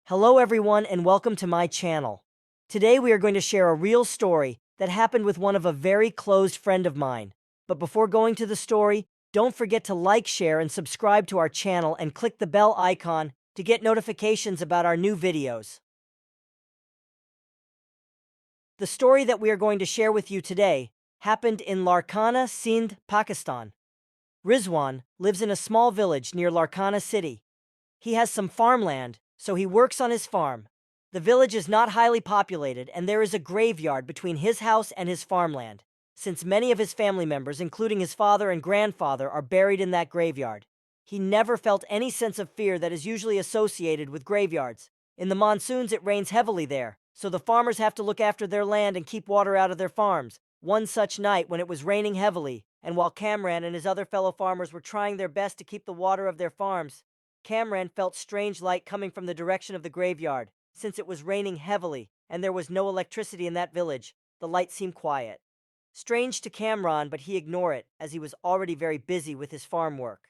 Hello everyone and welcome to my channel. Today we are going to share a real story that happened with one of a very close friend of mine. But before going to the story, don't forget to like, share, and subscribe to our channel and click the bell icon to get notifications about our new videos. The story that we are going to share with you today happened in Larkana, Sindh, Pakistan. Rizwan lives in a small village near Larkana city. He has some farmland, so he works on his farm. The village is not highly populated, and there is a graveyard between his house and his farmland, since many of his family members, including his father and grandfather, are buried in that graveyard. He never felt any sense of fear that is usually associated with graveyards. In the monsoons, it rains heavily there, so the farmers have to look after their land and keep water out of their farms. One such night, when it was raining heavily, and while Kamran and his other fellow farmers were trying their best to keep the water of their farms, Kamran felt strange light coming from the direction of the graveyard. Since it was raining heavily and there was no electricity in that village, the light seemed quiet. Strange to Kamran, but he ignored it as he was already very busy with his farm work.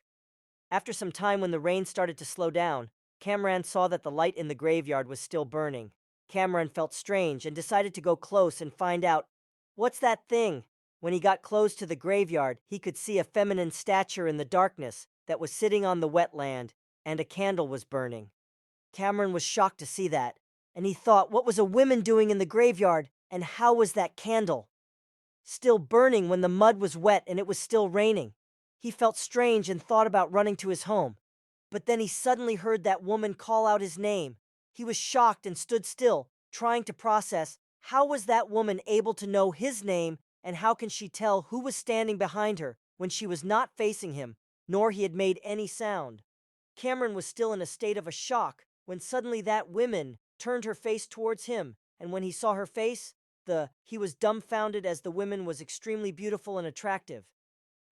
After some time, when the rain started to slow down, Kamran saw that the light in the graveyard was still burning. Kamran felt strange and decided to go close and find out, what's that thing? When he got close to the graveyard, he could see a feminine stature in the darkness that was sitting on the wet land, and a candle was burning. Cameron was shocked to see that, and he thought, what was a woman doing in the graveyard, and how was that candle still burning when the mud was wet and it was still raining? He felt strange and thought about running to his home, but then he suddenly heard that woman call out his name. He was shocked and stood still, trying to process, how was that woman able to know his name, and how can she tell who was standing behind her when she was not facing him, nor he had made any sound? Cameron was still in a state of a shock when suddenly that woman turned her face towards him, and when he saw her face, he was dumbfounded, as the woman was extremely beautiful and attractive.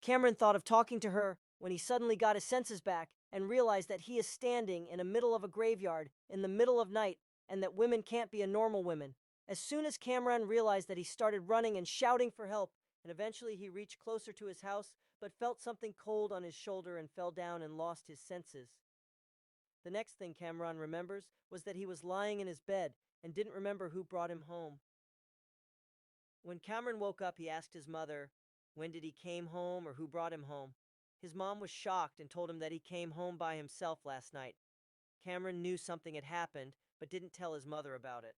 Cameron thought of talking to her when he suddenly got his senses back and realized that he is standing in the middle of a graveyard in the middle of night, and that women can't be a normal woman. As soon as Cameron realized that, he started running and shouting for help, and eventually he reached closer to his house but felt something cold on his shoulder and fell down and lost his senses. The next thing Cameron remembers was that he was lying in his bed and didn't remember who brought him home. When Cameron woke up, he asked his mother, when did he came home or who brought him home? His mom was shocked and told him that he came home by himself last night. Cameron knew something had happened, but didn't tell his mother about it.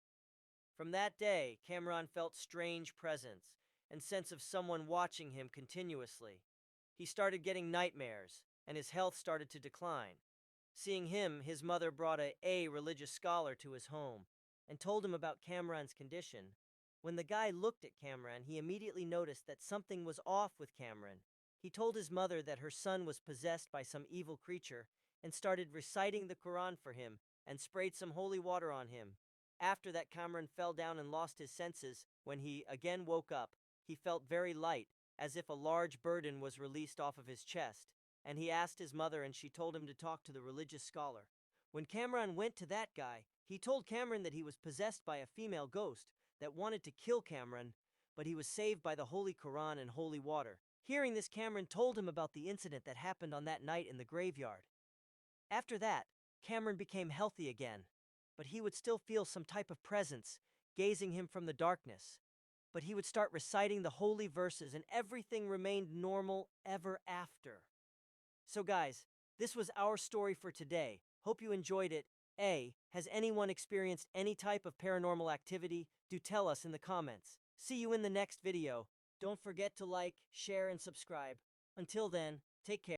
From that day, Cameron felt strange presence and sense of someone watching him continuously. He started getting nightmares, and his health started to decline. Seeing him, his mother brought a religious scholar to his home and told him about Cameron's condition. When the guy looked at Cameron, he immediately noticed that something was off with Cameron. He told his mother that her son was possessed by some evil creature and started reciting the Quran for him and sprayed some holy water on him. After that, Cameron fell down and lost his senses. When he again woke up, he felt very light, as if a large burden was released off of his chest, and he asked his mother, and she told him to talk to the religious scholar. When Cameron went to that guy, he told Cameron that he was possessed by a female ghost that wanted to kill Cameron, but he was saved by the Holy Quran and holy water. Hearing this, Cameron told him about the incident that happened on that night in the graveyard. After that, Cameron became healthy again, but he would still feel some type of presence gazing him from the darkness. But he would start reciting the holy verses, and everything remained normal ever after. So guys, this was our story for today. Hope you enjoyed it. Has anyone experienced any type of paranormal activity? Do tell us in the comments. See you in the next video. Don't forget to like, share, and subscribe. Until then, take care.